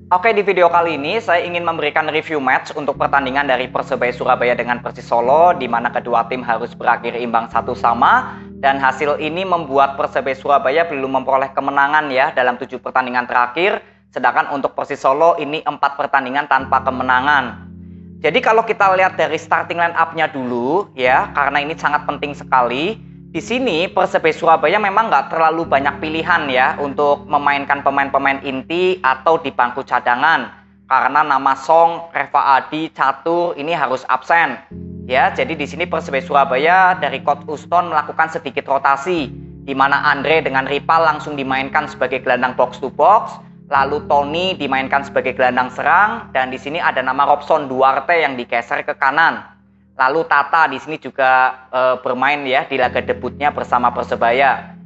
Oke, di video kali ini saya ingin memberikan review match untuk pertandingan dari Persebaya Surabaya dengan Persis Solo, di mana kedua tim harus berakhir imbang 1-1, dan hasil ini membuat Persebaya Surabaya belum memperoleh kemenangan ya dalam 7 pertandingan terakhir, sedangkan untuk Persis Solo ini 4 pertandingan tanpa kemenangan. Jadi kalau kita lihat dari starting line up-nya dulu ya, karena ini sangat penting sekali. Di sini Persebaya Surabaya memang nggak terlalu banyak pilihan ya untuk memainkan pemain-pemain inti atau di bangku cadangan, karena nama Song, Reva Adi, Catur ini harus absen. Ya, jadi di sini Persebaya Surabaya dari Coach Uston melakukan sedikit rotasi, di mana Andre dengan Ripal langsung dimainkan sebagai gelandang box to box, lalu Tony dimainkan sebagai gelandang serang, dan di sini ada nama Robson Duarte yang digeser ke kanan. Lalu Tata di sini juga bermain ya di laga debutnya bersama Persebaya.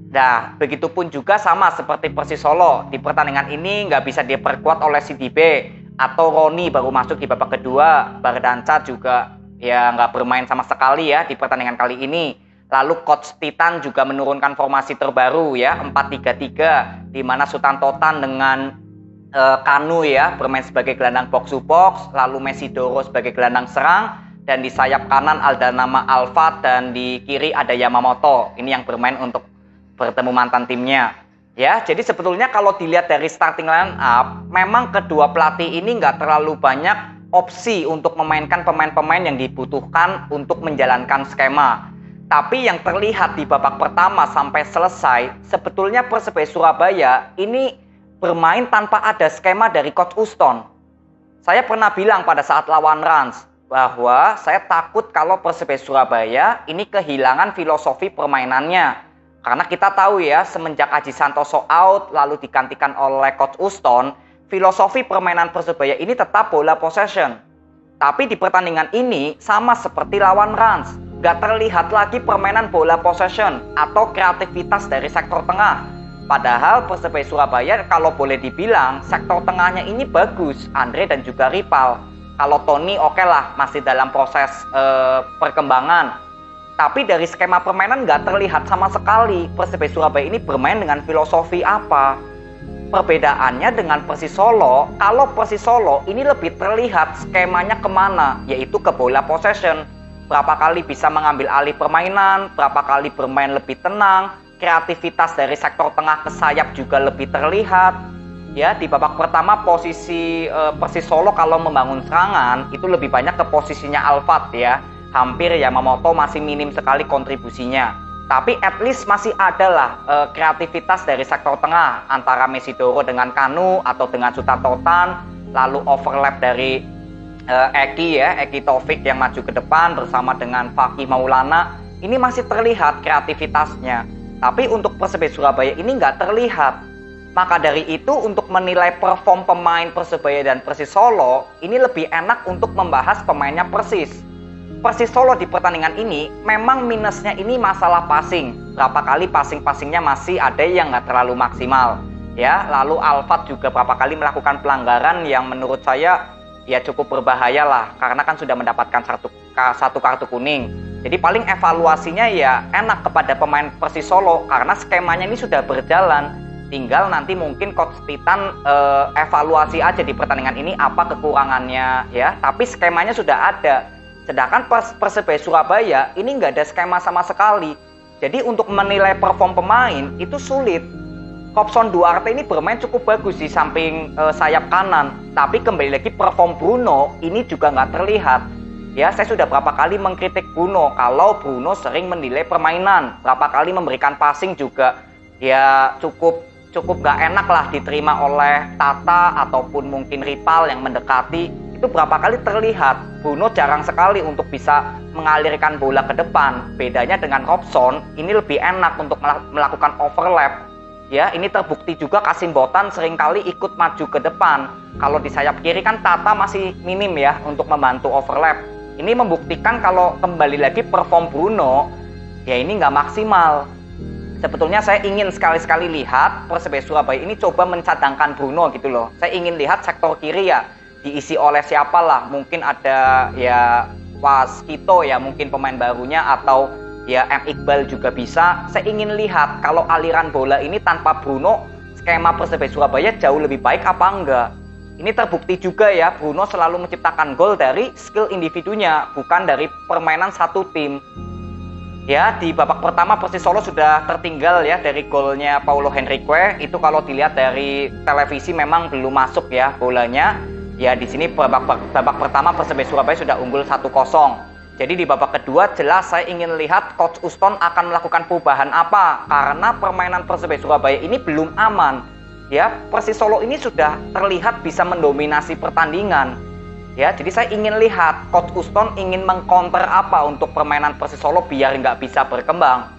Nah, begitupun juga sama seperti Persis Solo. Di pertandingan ini nggak bisa diperkuat oleh Sidibe atau Roni baru masuk di babak kedua. Bardanca juga ya nggak bermain sama sekali ya di pertandingan kali ini. Lalu Coach Titan juga menurunkan formasi terbaru ya 4-3-3, di mana Sutantotan dengan Kanu ya bermain sebagai gelandang box to box, lalu Mesidoro sebagai gelandang serang. Dan di sayap kanan ada nama Alfat, dan di kiri ada Yamamoto. Ini yang bermain untuk bertemu mantan timnya. Ya, jadi sebetulnya kalau dilihat dari starting line up, memang kedua pelatih ini nggak terlalu banyak opsi untuk memainkan pemain-pemain yang dibutuhkan untuk menjalankan skema. Tapi yang terlihat di babak pertama sampai selesai, sebetulnya Persebaya Surabaya ini bermain tanpa ada skema dari Coach Uston. Saya pernah bilang pada saat lawan Rans, bahwa saya takut kalau Persebaya Surabaya ini kehilangan filosofi permainannya. Karena kita tahu ya, semenjak Aji Santoso out lalu digantikan oleh Coach Uston, filosofi permainan Persebaya ini tetap bola possession. Tapi di pertandingan ini sama seperti lawan Rans, gak terlihat lagi permainan bola possession atau kreativitas dari sektor tengah. Padahal Persebaya Surabaya kalau boleh dibilang sektor tengahnya ini bagus, Andre dan juga Ripal. Kalau Tony oke lah, masih dalam proses perkembangan. Tapi dari skema permainan nggak terlihat sama sekali Persebaya Surabaya ini bermain dengan filosofi apa. Perbedaannya dengan Persis Solo, kalau Persis Solo ini lebih terlihat skemanya kemana, yaitu ke bola possession. Berapa kali bisa mengambil alih permainan, berapa kali bermain lebih tenang, kreativitas dari sektor tengah ke sayap juga lebih terlihat. Ya, di babak pertama posisi Persis Solo kalau membangun serangan itu lebih banyak ke posisinya Alfat ya. Hampir Yamamoto masih minim sekali kontribusinya. Tapi at least masih ada lah kreativitas dari sektor tengah antara Mesidoro dengan Kanu atau dengan Sutantotan, lalu overlap dari Eki ya, Eki Taufik yang maju ke depan bersama dengan Fakih Maulana. Ini masih terlihat kreativitasnya. Tapi untuk Persebaya Surabaya ini nggak terlihat. Maka dari itu untuk menilai perform pemain Persebaya dan Persis Solo, ini lebih enak untuk membahas pemainnya Persis. Persis Solo di pertandingan ini memang minusnya ini masalah passing. Berapa kali passing-passingnya masih ada yang nggak terlalu maksimal. Ya, lalu Alfat juga berapa kali melakukan pelanggaran yang menurut saya ya cukup berbahaya lah, karena kan sudah mendapatkan satu kartu kuning. Jadi paling evaluasinya ya enak kepada pemain Persis Solo karena skemanya ini sudah berjalan. Tinggal nanti mungkin Coach Titan evaluasi aja di pertandingan ini apa kekurangannya ya. Tapi skemanya sudah ada. Sedangkan Persebaya Surabaya ini nggak ada skema sama sekali. Jadi untuk menilai perform pemain itu sulit. Robson Duarte ini bermain cukup bagus di samping sayap kanan. Tapi kembali lagi perform Bruno ini juga nggak terlihat. Ya, saya sudah berapa kali mengkritik Bruno kalau Bruno sering menilai permainan. Berapa kali memberikan passing juga ya cukup gak enak lah diterima oleh Tata ataupun mungkin Ripal yang mendekati. Itu berapa kali terlihat Bruno jarang sekali untuk bisa mengalirkan bola ke depan. Bedanya dengan Robson, ini lebih enak untuk melakukan overlap. Ya, ini terbukti juga Kasim Botan seringkali ikut maju ke depan. Kalau di sayap kiri kan Tata masih minim ya untuk membantu overlap. Ini membuktikan kalau kembali lagi perform Bruno ya ini nggak maksimal. Sebetulnya saya ingin sekali-sekali lihat Persebaya Surabaya ini coba mencadangkan Bruno gitu loh. Saya ingin lihat sektor kiri ya diisi oleh siapalah. Mungkin ada ya Waskito ya, mungkin pemain barunya, atau ya M. Iqbal juga bisa. Saya ingin lihat kalau aliran bola ini tanpa Bruno, skema Persebaya Surabaya jauh lebih baik apa enggak. Ini terbukti juga ya, Bruno selalu menciptakan gol dari skill individunya, bukan dari permainan satu tim. Ya, di babak pertama Persis Solo sudah tertinggal ya dari golnya Paulo Henrique. Itu kalau dilihat dari televisi memang belum masuk ya bolanya. Ya, di sini babak pertama Persebaya Surabaya sudah unggul 1-0. Jadi di babak kedua jelas saya ingin lihat Coach Uston akan melakukan perubahan apa, karena permainan Persebaya Surabaya ini belum aman. Ya, Persis Solo ini sudah terlihat bisa mendominasi pertandingan. Ya, jadi saya ingin lihat Coach Uston ingin mengcounter apa untuk permainan Persis Solo biar nggak bisa berkembang.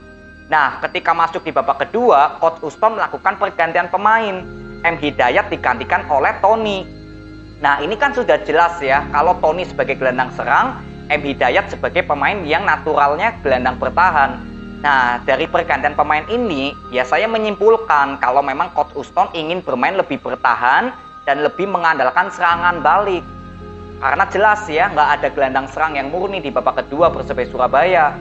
Nah, ketika masuk di babak kedua, Coach Uston melakukan pergantian pemain. M. Hidayat digantikan oleh Tony. Nah, ini kan sudah jelas ya, kalau Tony sebagai gelandang serang, M. Hidayat sebagai pemain yang naturalnya gelandang bertahan. Nah, dari pergantian pemain ini, ya saya menyimpulkan kalau memang Coach Uston ingin bermain lebih bertahan dan lebih mengandalkan serangan balik. Karena jelas ya, nggak ada gelandang serang yang murni di babak kedua Persebaya Surabaya.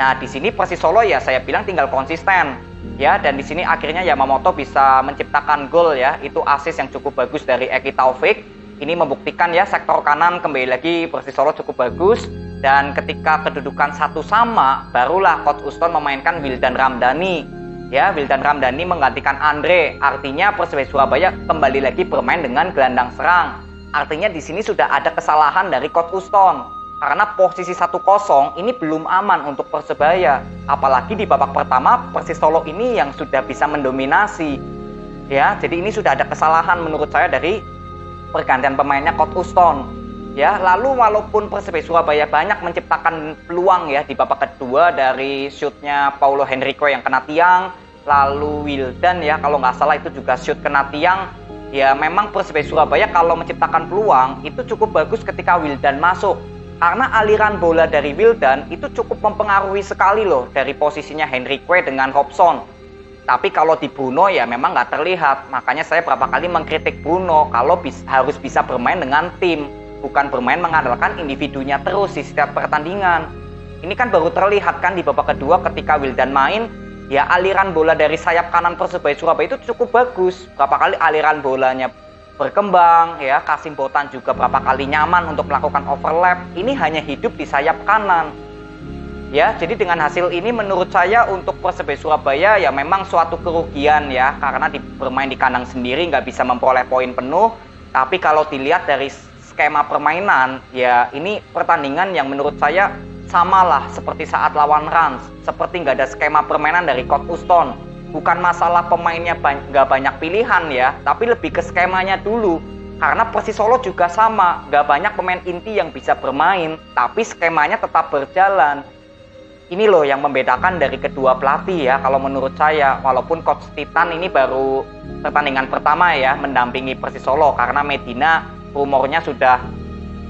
Nah, di sini Persis Solo ya saya bilang tinggal konsisten. Ya, dan di sini akhirnya Yamamoto bisa menciptakan gol ya. Itu assist yang cukup bagus dari Eki Taufik. Ini membuktikan ya sektor kanan kembali lagi Persis Solo cukup bagus. Dan ketika kedudukan 1-1, barulah Coach Uston memainkan Wildan Ramdhani. Ya, Wildan Ramdhani menggantikan Andre. Artinya Persebaya Surabaya kembali lagi bermain dengan gelandang serang. Artinya di sini sudah ada kesalahan dari Coach Uston. Karena posisi 1-0 ini belum aman untuk Persebaya. Apalagi di babak pertama Persis Solo ini yang sudah bisa mendominasi. Ya, jadi ini sudah ada kesalahan menurut saya dari pergantian pemainnya Coach Uston. Ya, lalu walaupun Persebaya Surabaya banyak menciptakan peluang ya di babak kedua dari shootnya Paulo Henrique yang kena tiang, lalu Wildan ya kalau nggak salah itu juga shoot kena tiang. Ya, memang Persebaya Surabaya kalau menciptakan peluang itu cukup bagus ketika Wildan masuk. Karena aliran bola dari Wildan itu cukup mempengaruhi sekali loh dari posisinya Henrique dengan Robson. Tapi kalau di Bruno ya memang nggak terlihat. Makanya saya berapa kali mengkritik Bruno kalau harus bisa bermain dengan tim. Bukan bermain mengandalkan individunya terus di setiap pertandingan. Ini kan baru terlihat kan di babak kedua ketika Wildan main. Ya, aliran bola dari sayap kanan Persebaya Surabaya itu cukup bagus. Berapa kali aliran bolanya berkembang, ya Kasim Botan juga berapa kali nyaman untuk melakukan overlap. Ini hanya hidup di sayap kanan. Ya, jadi dengan hasil ini menurut saya untuk Persebaya Surabaya ya memang suatu kerugian ya. Karena bermain di kandang sendiri nggak bisa memperoleh poin penuh. Tapi kalau dilihat dari skema permainan, ya ini pertandingan yang menurut saya samalah seperti saat lawan Rans, seperti nggak ada skema permainan dari Coach Uston. Bukan masalah pemainnya nggak banyak pilihan ya, tapi lebih ke skemanya dulu. Karena Persis Solo juga sama, nggak banyak pemain inti yang bisa bermain, tapi skemanya tetap berjalan. Ini loh yang membedakan dari kedua pelatih ya, kalau menurut saya. Walaupun Coach Titan ini baru pertandingan pertama ya, mendampingi Persis Solo, karena Medina rumornya sudah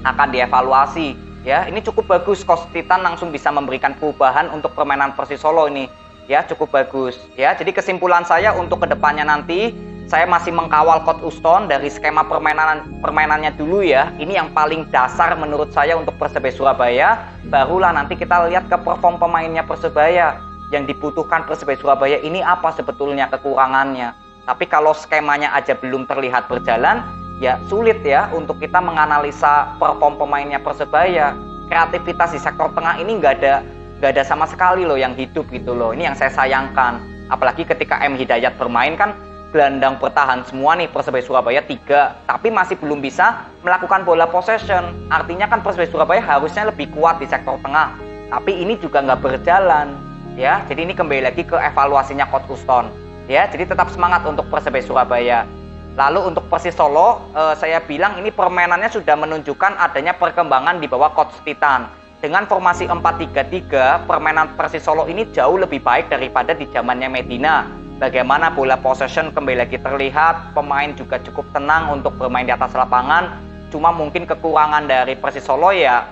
akan dievaluasi. Ya, ini cukup bagus Coach Titan langsung bisa memberikan perubahan untuk permainan Persis Solo ini. Ya, cukup bagus. Ya, jadi kesimpulan saya untuk kedepannya nanti saya masih mengkawal Coach Uston dari skema permainannya dulu ya. Ini yang paling dasar menurut saya untuk Persebaya Surabaya. Barulah nanti kita lihat ke perform pemainnya Persebaya. Yang dibutuhkan Persebaya Surabaya ini apa sebetulnya kekurangannya. Tapi kalau skemanya aja belum terlihat berjalan, ya sulit ya untuk kita menganalisa perform pemainnya Persebaya. Kreativitas di sektor tengah ini nggak ada sama sekali loh yang hidup gitu loh. Ini yang saya sayangkan. Apalagi ketika M. Hidayat bermain kan gelandang bertahan semua nih Persebaya Surabaya 3. Tapi masih belum bisa melakukan bola possession. Artinya kan Persebaya Surabaya harusnya lebih kuat di sektor tengah. Tapi ini juga nggak berjalan. Ya, jadi ini kembali lagi ke evaluasinya Coach Uston. Ya, jadi tetap semangat untuk Persebaya Surabaya. Lalu untuk Persis Solo, saya bilang ini permainannya sudah menunjukkan adanya perkembangan di bawah Coach Titan. Dengan formasi 4-3-3, permainan Persis Solo ini jauh lebih baik daripada di zamannya Medina. Bagaimana bola possession kembali lagi terlihat, pemain juga cukup tenang untuk bermain di atas lapangan. Cuma mungkin kekurangan dari Persis Solo ya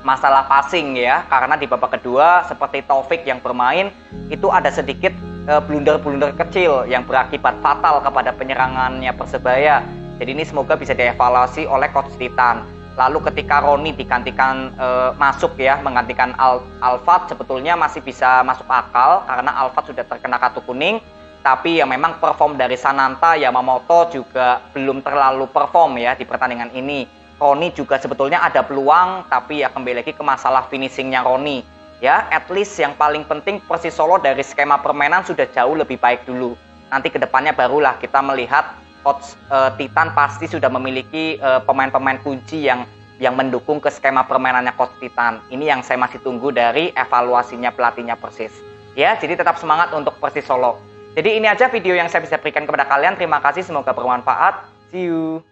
masalah passing ya, karena di babak kedua seperti Taufik yang bermain itu ada sedikit blunder-blunder kecil yang berakibat fatal kepada penyerangannya Persebaya. Jadi ini semoga bisa dievaluasi oleh Coach Titan. Lalu ketika Roni digantikan masuk ya, menggantikan Alfat, sebetulnya masih bisa masuk akal karena Alfat sudah terkena kartu kuning. Tapi ya memang perform dari Sananta, Yamamoto juga belum terlalu perform ya di pertandingan ini. Roni juga sebetulnya ada peluang, tapi ya kembali lagi ke masalah finishingnya Roni. Ya, at least yang paling penting Persis Solo dari skema permainan sudah jauh lebih baik dulu. Nanti kedepannya barulah kita melihat Coach Titan pasti sudah memiliki pemain-pemain kunci yang mendukung ke skema permainannya Coach Titan. Ini yang saya masih tunggu dari evaluasinya pelatihnya Persis. Ya, jadi tetap semangat untuk Persis Solo. Jadi ini aja video yang saya bisa berikan kepada kalian. Terima kasih, semoga bermanfaat. See you.